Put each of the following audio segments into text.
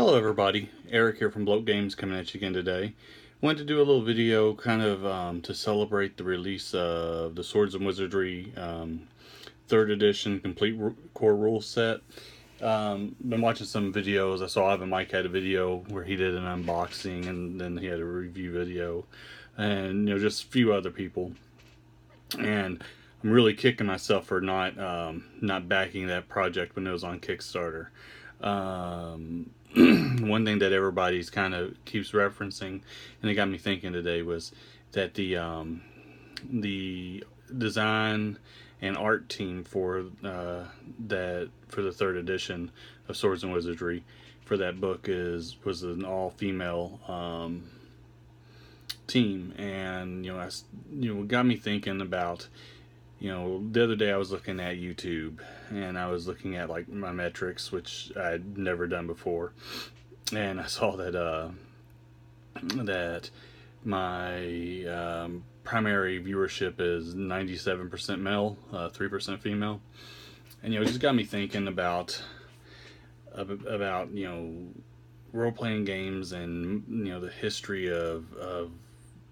Hello everybody, Eric here from Bloke Games coming at you again today. Wanted to do a little video kind of to celebrate the release of the Swords and Wizardry 3rd edition complete core rule set. Been watching some videos. I saw Ivan Mike had a video where he did an unboxing, and then he had a review video, and just a few other people. And I'm really kicking myself for not backing that project when it was on Kickstarter. One thing that everybody's kind of keeps referencing, and it got me thinking today, was that the design and art team for the 3rd edition of Swords and Wizardry for that book was an all-female team, and it got me thinking about, the other day I was looking at YouTube, and I was looking at like my metrics, which I'd never done before, and I saw that that my primary viewership is 97% male, 3% female, and it just got me thinking about role-playing games and the history of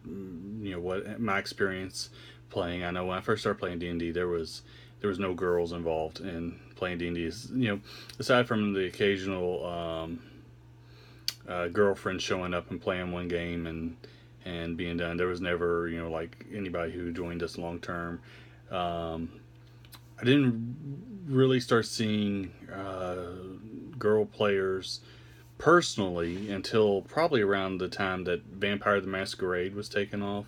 what my experience playing. I know when I first started playing D&D, there was no girls involved in playing D&D. Aside from the occasional girlfriend showing up and playing one game and being done, there was never like anybody who joined us long term. I didn't really start seeing girl players personally until probably around the time that Vampire the Masquerade was taken off.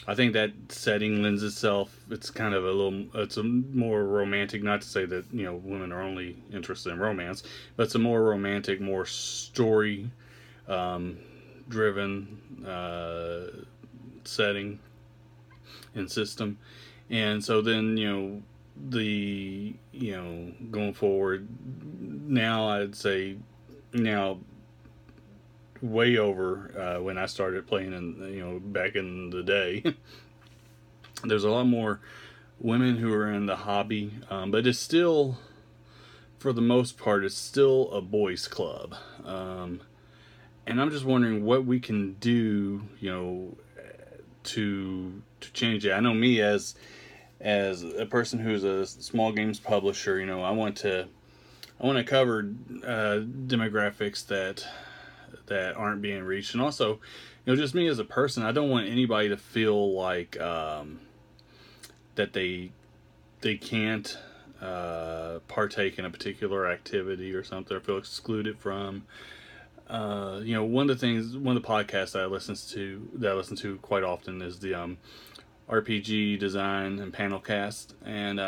I think that setting lends itself, it's kind of it's a more romantic, not to say that women are only interested in romance, but it's a more romantic, more story driven setting and system. And so then going forward, now I'd say way over when I started playing in back in the day. There's a lot more women who are in the hobby, but it's still, for the most part, it's still a boys club, and I'm just wondering what we can do to change it. I know me as a person who's a small games publisher, I want to cover demographics that aren't being reached, and also just me as a person, I don't want anybody to feel like that they can't partake in a particular activity or something, or feel excluded from. One of the podcasts I listen to quite often is the RPG Design and Panel Cast, and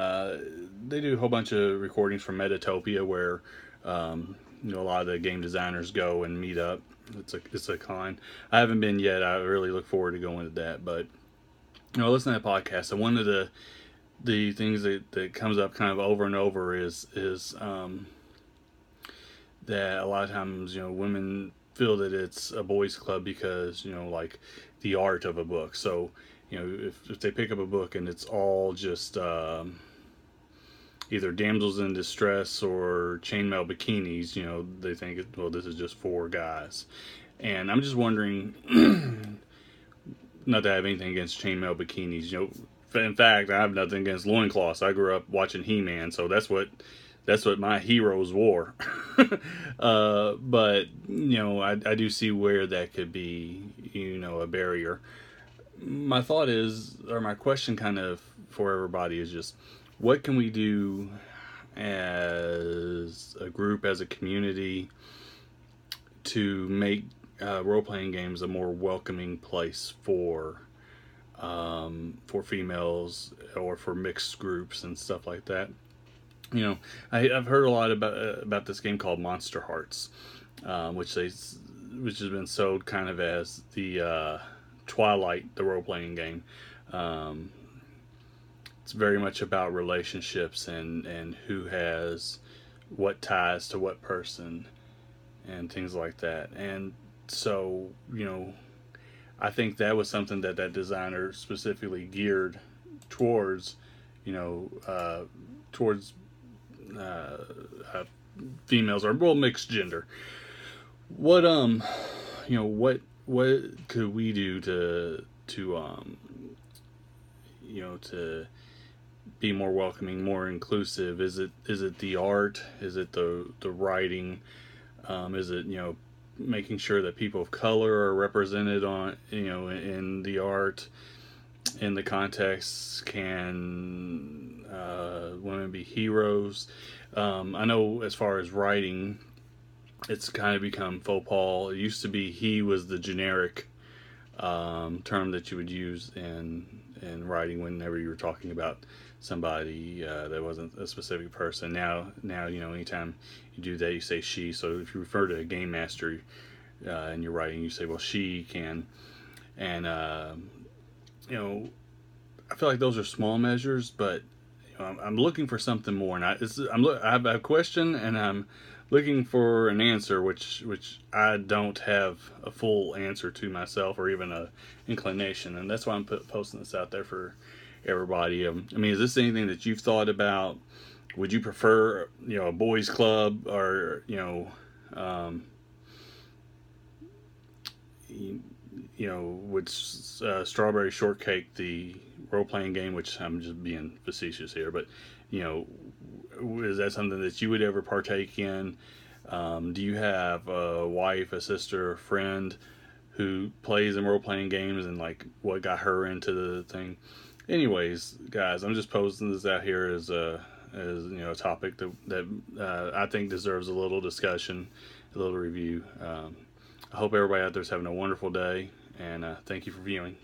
they do a whole bunch of recordings from Metatopia where a lot of the game designers go and meet up. It's a con. I haven't been yet. I really look forward to going to that. But listen to that podcast, and one of the things that comes up kind of over and over is that a lot of times women feel that it's a boys club because like the art of a book. So if they pick up a book and it's all just either damsels in distress or chainmail bikinis, they think, well, this is just for guys. And I'm just wondering, not that I have anything against chainmail bikinis. In fact, I have nothing against loincloths. I grew up watching He-Man, so that's what my heroes wore. But I do see where that could be a barrier. My thought is, or my question kind of for everybody is just, what can we do as a group, as a community, to make role-playing games a more welcoming place for females or for mixed groups and stuff like that. I've heard a lot about this game called Monster Hearts, which has been sold kind of as the Twilight, the role-playing game. It's very much about relationships and who has what ties to what person and things like that. And so, I think that was something that designer specifically geared towards, towards females are, well, mixed gender. What what could we do to to be more welcoming, more inclusive? Is it the art? Is it the writing? Is it making sure that people of color are represented on in the art, in the context? Can women be heroes? I know as far as writing, it's kind of become faux pas. It used to be he was the generic term that you would use in writing whenever you were talking about somebody that wasn't a specific person. Now anytime you do that, you say she. So if you refer to a game master in your writing, you say, well, she can. And I feel like those are small measures, but I'm looking for something more. And I have a question, and I'm looking for an answer, which I don't have a full answer to myself, or even a inclination, and that's why I'm posting this out there for everybody. I mean, is this anything that you've thought about? Would you prefer a boys club, or would Strawberry Shortcake, the role-playing game, which I'm just being facetious here, but is that something that you would ever partake in? Do you have a wife, a sister, a friend who plays in role-playing games, and like what got her into the thing? Anyways, guys, I'm just posting this out here as a topic that I think deserves a little discussion, a little review. I hope everybody out there is having a wonderful day, and thank you for viewing.